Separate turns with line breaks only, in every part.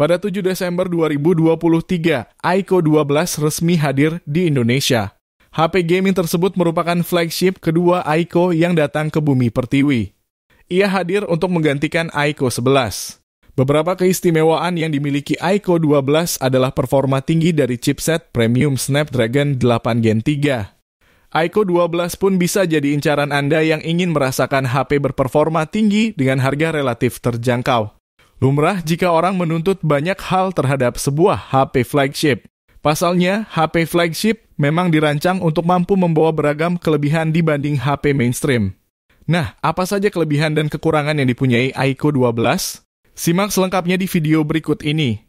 Pada 7 Desember 2023, Aiko 12 resmi hadir di Indonesia. HP gaming tersebut merupakan flagship kedua Aiko yang datang ke bumi pertiwi. Ia hadir untuk menggantikan Aiko 11. Beberapa keistimewaan yang dimiliki Aiko 12 adalah performa tinggi dari chipset premium Snapdragon 8 Gen 3. Aiko 12 pun bisa jadi incaran Anda yang ingin merasakan HP berperforma tinggi dengan harga relatif terjangkau. Lumrah jika orang menuntut banyak hal terhadap sebuah HP flagship. Pasalnya, HP flagship memang dirancang untuk mampu membawa beragam kelebihan dibanding HP mainstream. Nah, apa saja kelebihan dan kekurangan yang dipunyai Aiko 12? Simak selengkapnya di video berikut ini.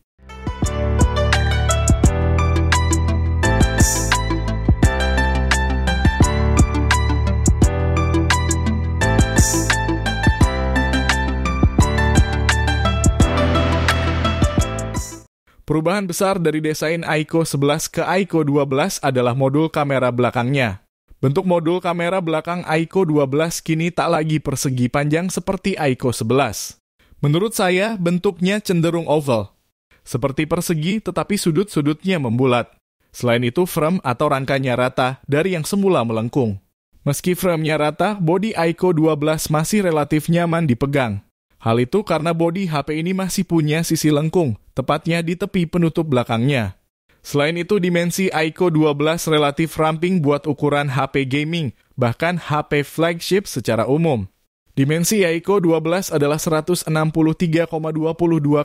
Perubahan besar dari desain Aiko 11 ke Aiko 12 adalah modul kamera belakangnya. Bentuk modul kamera belakang Aiko 12 kini tak lagi persegi panjang seperti Aiko 11. Menurut saya, bentuknya cenderung oval. Seperti persegi, tetapi sudut-sudutnya membulat. Selain itu, frame atau rangkanya rata dari yang semula melengkung. Meski frame-nya rata, bodi Aiko 12 masih relatif nyaman dipegang. Hal itu karena bodi HP ini masih punya sisi lengkung, tepatnya di tepi penutup belakangnya. Selain itu, dimensi Aiko 12 relatif ramping buat ukuran HP gaming, bahkan HP flagship secara umum. Dimensi Aiko 12 adalah 163,22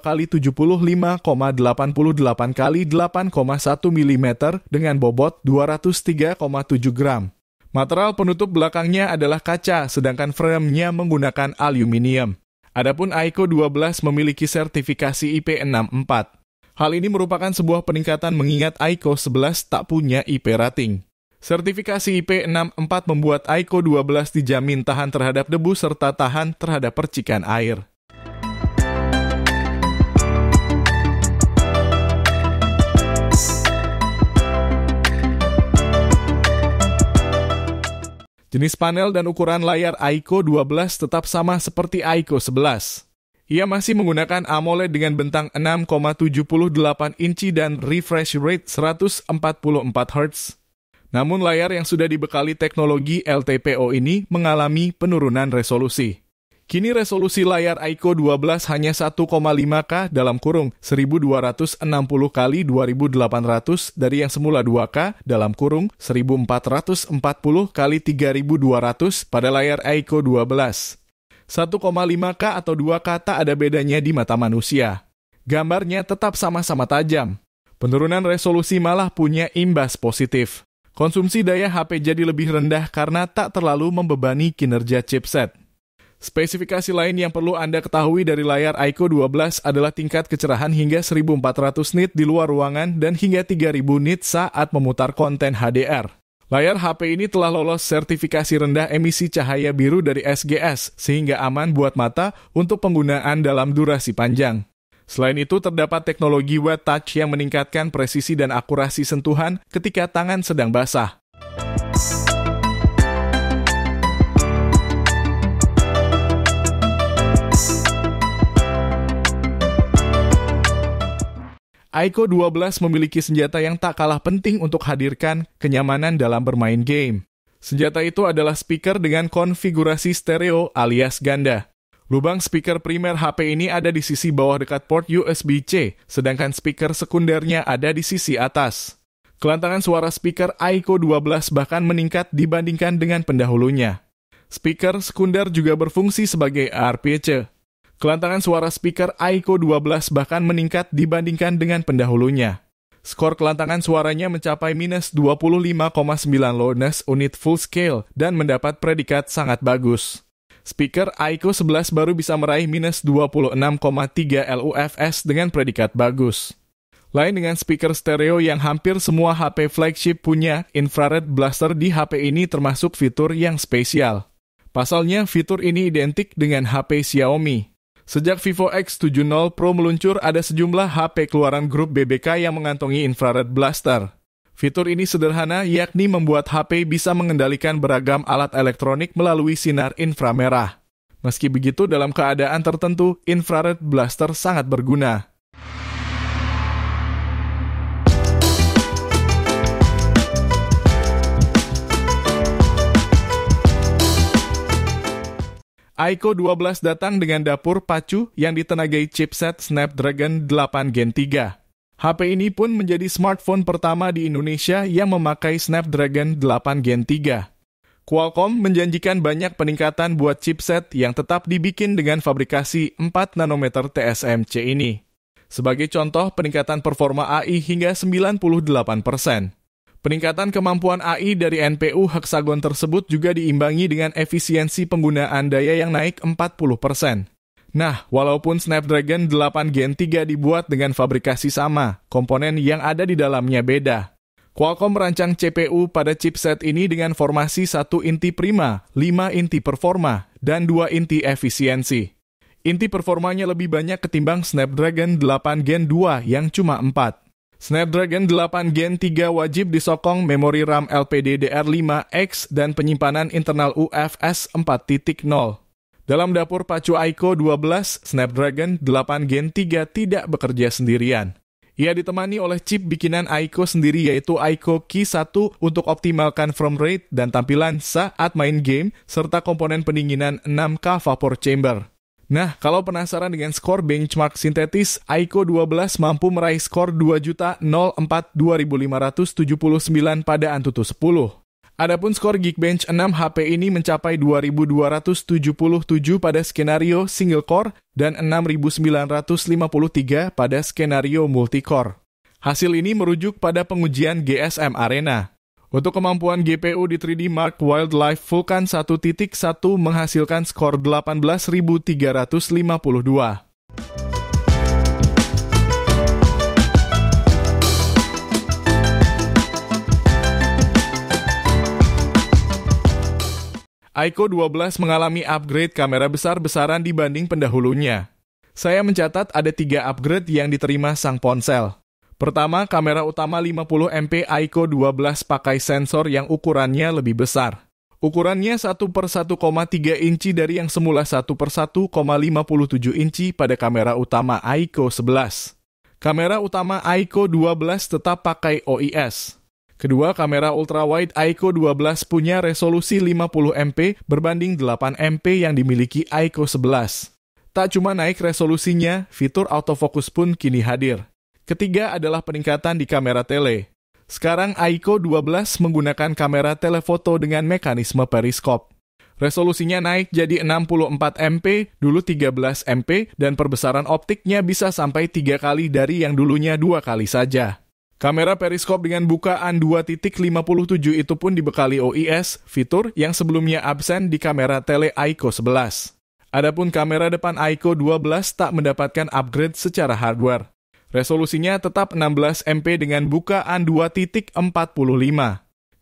x 75,88 x 8,1 mm dengan bobot 203,7 gram. Material penutup belakangnya adalah kaca, sedangkan frame-nya menggunakan aluminium. Adapun Aiko 12 memiliki sertifikasi IP64. Hal ini merupakan sebuah peningkatan mengingat Aiko 11 tak punya IP rating. Sertifikasi IP64 membuat Aiko 12 dijamin tahan terhadap debu serta tahan terhadap percikan air. Jenis panel dan ukuran layar Aiko 12 tetap sama seperti Aiko 11. Ia masih menggunakan AMOLED dengan bentang 6,78 inci dan refresh rate 144 Hz. Namun layar yang sudah dibekali teknologi LTPO ini mengalami penurunan resolusi. Kini resolusi layar Aiko 12 hanya 1,5K dalam kurung 1260 x 2800 dari yang semula 2K dalam kurung 1440 x 3200 pada layar Aiko 12. 1,5K atau 2K tak ada bedanya di mata manusia. Gambarnya tetap sama-sama tajam. Penurunan resolusi malah punya imbas positif. Konsumsi daya HP jadi lebih rendah karena tak terlalu membebani kinerja chipset. Spesifikasi lain yang perlu Anda ketahui dari layar Aiko 12 adalah tingkat kecerahan hingga 1400 nit di luar ruangan dan hingga 3000 nit saat memutar konten HDR. Layar HP ini telah lolos sertifikasi rendah emisi cahaya biru dari SGS, sehingga aman buat mata untuk penggunaan dalam durasi panjang. Selain itu, terdapat teknologi wet touch yang meningkatkan presisi dan akurasi sentuhan ketika tangan sedang basah. Aiko 12 memiliki senjata yang tak kalah penting untuk hadirkan kenyamanan dalam bermain game. Senjata itu adalah speaker dengan konfigurasi stereo alias ganda. Lubang speaker primer HP ini ada di sisi bawah dekat port USB-C, sedangkan speaker sekundernya ada di sisi atas. Kelantangan suara speaker Aiko 12 bahkan meningkat dibandingkan dengan pendahulunya. Speaker sekunder juga berfungsi sebagai ARPC. Kelantangan suara speaker Aiko 12 bahkan meningkat dibandingkan dengan pendahulunya. Skor kelantangan suaranya mencapai minus 25,9 loudness unit full scale dan mendapat predikat sangat bagus. Speaker Aiko 11 baru bisa meraih minus 26,3 LUFS dengan predikat bagus. Lain dengan speaker stereo yang hampir semua HP flagship punya, infrared blaster di HP ini termasuk fitur yang spesial. Pasalnya, fitur ini identik dengan HP Xiaomi. Sejak Vivo X70 Pro meluncur, ada sejumlah HP keluaran grup BBK yang mengantongi infrared blaster. Fitur ini sederhana, yakni membuat HP bisa mengendalikan beragam alat elektronik melalui sinar inframerah. Meski begitu, dalam keadaan tertentu, infrared blaster sangat berguna. Aiko 12 datang dengan dapur pacu yang ditenagai chipset Snapdragon 8 Gen 3. HP ini pun menjadi smartphone pertama di Indonesia yang memakai Snapdragon 8 Gen 3. Qualcomm menjanjikan banyak peningkatan buat chipset yang tetap dibikin dengan fabrikasi 4 nanometer TSMC ini. Sebagai contoh, peningkatan performa AI hingga 98%. Peningkatan kemampuan AI dari NPU Hexagon tersebut juga diimbangi dengan efisiensi penggunaan daya yang naik 40%. Nah, walaupun Snapdragon 8 Gen 3 dibuat dengan fabrikasi sama, komponen yang ada di dalamnya beda. Qualcomm merancang CPU pada chipset ini dengan formasi 1 inti prima, 5 inti performa, dan 2 inti efisiensi. Inti performanya lebih banyak ketimbang Snapdragon 8 Gen 2 yang cuma 4. Snapdragon 8 Gen 3 wajib disokong memori RAM LPDDR5X dan penyimpanan internal UFS 4.0. Dalam dapur pacu Aiko 12, Snapdragon 8 Gen 3 tidak bekerja sendirian. Ia ditemani oleh chip bikinan Aiko sendiri yaitu Aiko Key 1 untuk optimalkan frame rate dan tampilan saat main game, serta komponen pendinginan 6K vapor chamber. Nah, kalau penasaran dengan skor benchmark sintetis, Aiko 12 mampu meraih skor 2.004.2579 pada Antutu 10. Adapun skor Geekbench 6 HP ini mencapai 2.277 pada skenario single core dan 6.953 pada skenario multicore. Hasil ini merujuk pada pengujian GSM Arena. Untuk kemampuan GPU di 3D Mark Wildlife Vulkan 1.1 menghasilkan skor 18.352. Aiko 12 mengalami upgrade kamera besar-besaran dibanding pendahulunya. Saya mencatat ada 3 upgrade yang diterima sang ponsel. Pertama, kamera utama 50MP Aiko 12 pakai sensor yang ukurannya lebih besar. Ukurannya 1/1,3 inci dari yang semula 1/1,57 inci pada kamera utama Aiko 11. Kamera utama Aiko 12 tetap pakai OIS. Kedua, kamera ultrawide Aiko 12 punya resolusi 50MP berbanding 8MP yang dimiliki Aiko 11. Tak cuma naik resolusinya, fitur autofocus pun kini hadir. Ketiga adalah peningkatan di kamera tele. Sekarang Aiko 12 menggunakan kamera telefoto dengan mekanisme periskop. Resolusinya naik jadi 64MP, dulu 13MP, dan perbesaran optiknya bisa sampai 3 kali dari yang dulunya 2 kali saja. Kamera periskop dengan bukaan 2.57 itu pun dibekali OIS, fitur yang sebelumnya absen di kamera tele Aiko 11. Adapun kamera depan Aiko 12 tak mendapatkan upgrade secara hardware. Resolusinya tetap 16MP dengan bukaan 2.45.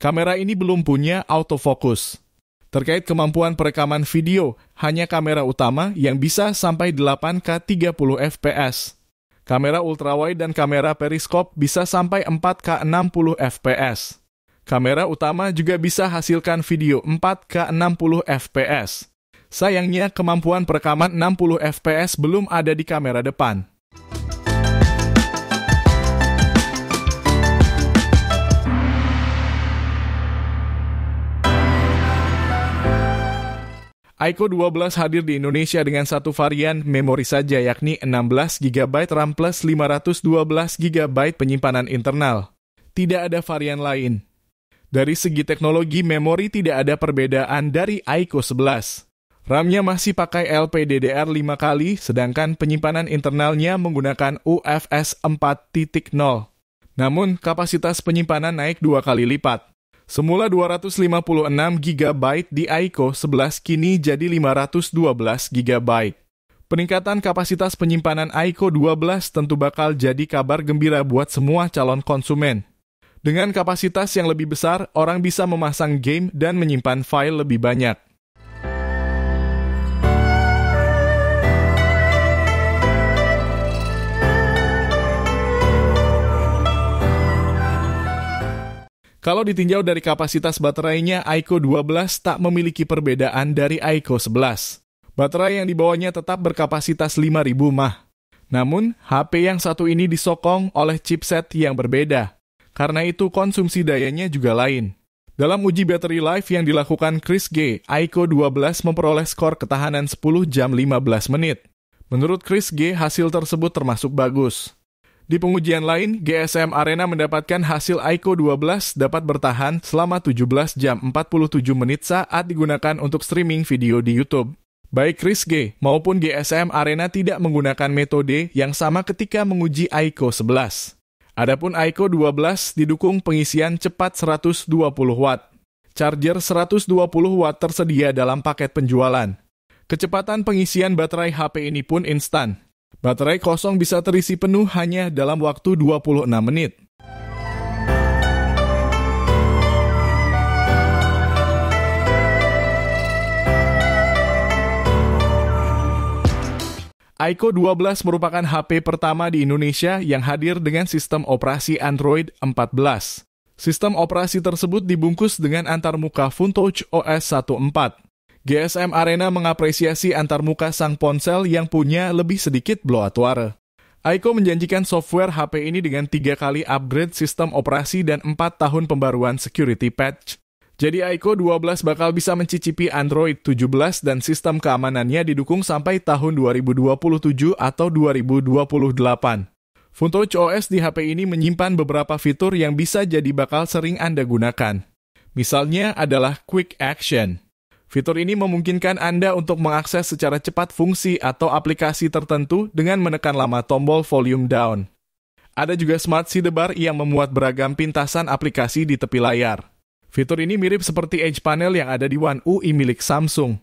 Kamera ini belum punya autofocus. Terkait kemampuan perekaman video, hanya kamera utama yang bisa sampai 8K 30fps. Kamera ultrawide dan kamera periskop bisa sampai 4K 60fps. Kamera utama juga bisa hasilkan video 4K 60fps. Sayangnya, kemampuan perekaman 60fps belum ada di kamera depan. Aiko 12 hadir di Indonesia dengan satu varian memori saja, yakni 16GB RAM plus 512GB penyimpanan internal. Tidak ada varian lain. Dari segi teknologi memori tidak ada perbedaan dari Aiko 11. RAM-nya masih pakai LPDDR5 kali, sedangkan penyimpanan internalnya menggunakan UFS 4.0. Namun, kapasitas penyimpanan naik 2 kali lipat. Semula 256GB di Aiko 11 kini jadi 512GB. Peningkatan kapasitas penyimpanan Aiko 12 tentu bakal jadi kabar gembira buat semua calon konsumen. Dengan kapasitas yang lebih besar, orang bisa memasang game dan menyimpan file lebih banyak. Kalau ditinjau dari kapasitas baterainya, Aiko 12 tak memiliki perbedaan dari Aiko 11. Baterai yang dibawanya tetap berkapasitas 5.000 mAh. Namun, HP yang satu ini disokong oleh chipset yang berbeda. Karena itu konsumsi dayanya juga lain. Dalam uji battery life yang dilakukan Chris G, Aiko 12 memperoleh skor ketahanan 10 jam 15 menit. Menurut Chris G, hasil tersebut termasuk bagus. Di pengujian lain, GSM Arena mendapatkan hasil Aiko 12 dapat bertahan selama 17 jam 47 menit saat digunakan untuk streaming video di YouTube. Baik Chris G maupun GSM Arena tidak menggunakan metode yang sama ketika menguji Aiko 11. Adapun Aiko 12 didukung pengisian cepat 120 watt. Charger 120 watt tersedia dalam paket penjualan. Kecepatan pengisian baterai HP ini pun instan. Baterai kosong bisa terisi penuh hanya dalam waktu 26 menit. Aiko 12 merupakan HP pertama di Indonesia yang hadir dengan sistem operasi Android 14. Sistem operasi tersebut dibungkus dengan antarmuka FunTouch OS 1.4. GSM Arena mengapresiasi antarmuka sang ponsel yang punya lebih sedikit bloatware. Aiko menjanjikan software HP ini dengan 3 kali upgrade sistem operasi dan 4 tahun pembaruan security patch. Jadi Aiko 12 bakal bisa mencicipi Android 17 dan sistem keamanannya didukung sampai tahun 2027 atau 2028. FunTouch OS di HP ini menyimpan beberapa fitur yang bisa jadi bakal sering Anda gunakan. Misalnya adalah Quick Action. Fitur ini memungkinkan Anda untuk mengakses secara cepat fungsi atau aplikasi tertentu dengan menekan lama tombol volume down. Ada juga Smart Sidebar yang memuat beragam pintasan aplikasi di tepi layar. Fitur ini mirip seperti Edge Panel yang ada di One UI milik Samsung.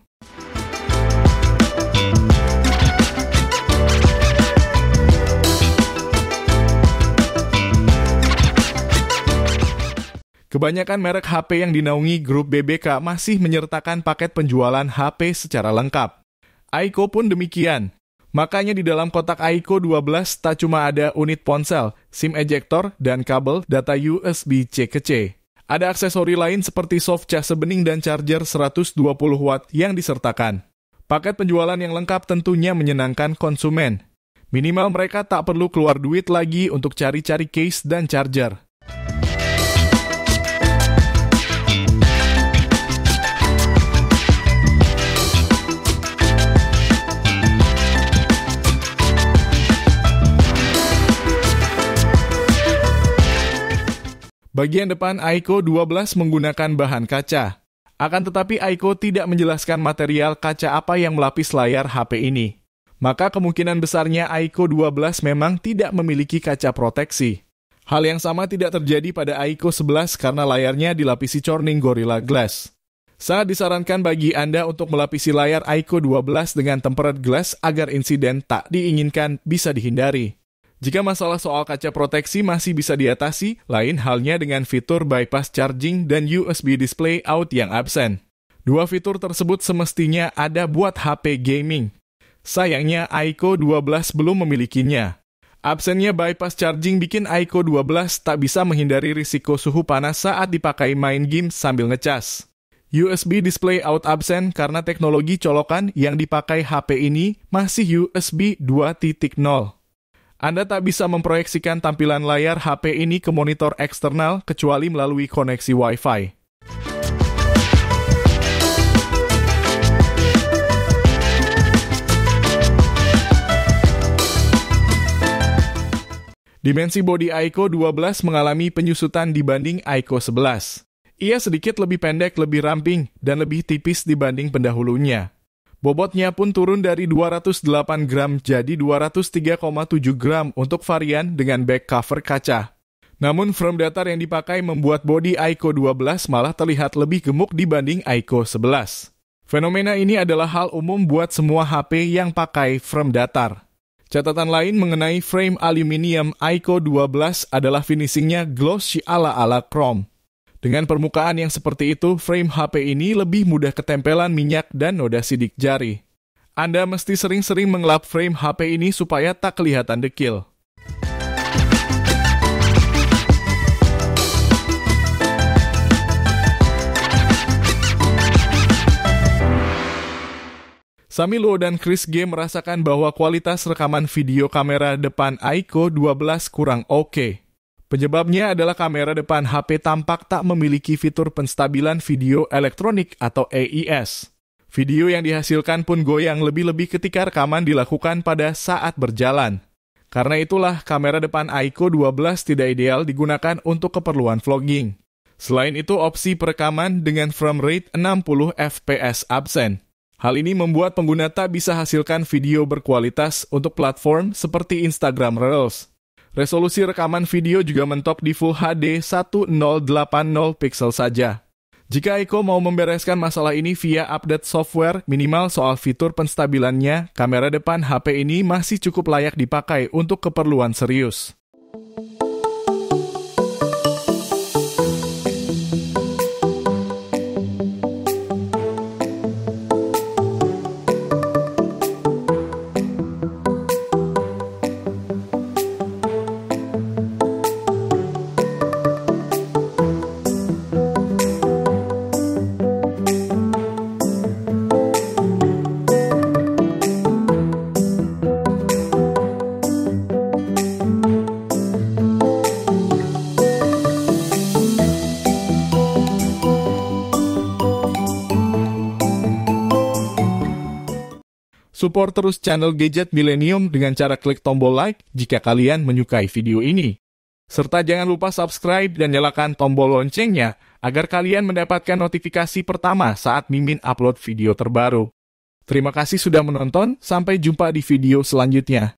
Kebanyakan merek HP yang dinaungi grup BBK masih menyertakan paket penjualan HP secara lengkap. Aiko pun demikian. Makanya di dalam kotak Aiko 12 tak cuma ada unit ponsel, SIM ejector, dan kabel data USB C ke C. Ada aksesori lain seperti soft cas bening dan charger 120 watt yang disertakan. Paket penjualan yang lengkap tentunya menyenangkan konsumen. Minimal mereka tak perlu keluar duit lagi untuk cari-cari case dan charger. Bagian depan Aiko 12 menggunakan bahan kaca. Akan tetapi Aiko tidak menjelaskan material kaca apa yang melapis layar HP ini. Maka kemungkinan besarnya Aiko 12 memang tidak memiliki kaca proteksi. Hal yang sama tidak terjadi pada Aiko 11 karena layarnya dilapisi Corning Gorilla Glass. Sangat disarankan bagi Anda untuk melapisi layar Aiko 12 dengan tempered glass agar insiden tak diinginkan bisa dihindari. Jika masalah soal kaca proteksi masih bisa diatasi, lain halnya dengan fitur bypass charging dan USB display out yang absen. Dua fitur tersebut semestinya ada buat HP gaming. Sayangnya Aiko 12 belum memilikinya. Absennya bypass charging bikin Aiko 12 tak bisa menghindari risiko suhu panas saat dipakai main game sambil ngecas. USB display out absen karena teknologi colokan yang dipakai HP ini masih USB 2.0. Anda tak bisa memproyeksikan tampilan layar HP ini ke monitor eksternal kecuali melalui koneksi Wi-Fi. Dimensi bodi Aiko 12 mengalami penyusutan dibanding Aiko 11. Ia sedikit lebih pendek, lebih ramping, dan lebih tipis dibanding pendahulunya. Bobotnya pun turun dari 208 gram jadi 203,7 gram untuk varian dengan back cover kaca. Namun frame datar yang dipakai membuat bodi Aiko 12 malah terlihat lebih gemuk dibanding Aiko 11. Fenomena ini adalah hal umum buat semua HP yang pakai frame datar. Catatan lain mengenai frame aluminium Aiko 12 adalah finishingnya glossy ala-ala chrome. Dengan permukaan yang seperti itu, frame HP ini lebih mudah ketempelan minyak dan noda sidik jari. Anda mesti sering-sering mengelap frame HP ini supaya tak kelihatan dekil. Sami Luo dan Chris G merasakan bahwa kualitas rekaman video kamera depan Aiko 12 kurang oke. Penyebabnya adalah kamera depan HP tampak tak memiliki fitur penstabilan video elektronik atau AES. Video yang dihasilkan pun goyang lebih-lebih ketika rekaman dilakukan pada saat berjalan. Karena itulah, kamera depan Aiko 12 tidak ideal digunakan untuk keperluan vlogging. Selain itu, opsi perekaman dengan frame rate 60 fps absen. Hal ini membuat pengguna tak bisa hasilkan video berkualitas untuk platform seperti Instagram Reels. Resolusi rekaman video juga mentok di Full HD 1080 pixel saja. Jika Aiko mau membereskan masalah ini via update software, minimal soal fitur penstabilannya, kamera depan HP ini masih cukup layak dipakai untuk keperluan serius. Support terus channel Gadget Millennium dengan cara klik tombol like jika kalian menyukai video ini. Serta jangan lupa subscribe dan nyalakan tombol loncengnya agar kalian mendapatkan notifikasi pertama saat Mimin upload video terbaru. Terima kasih sudah menonton, sampai jumpa di video selanjutnya.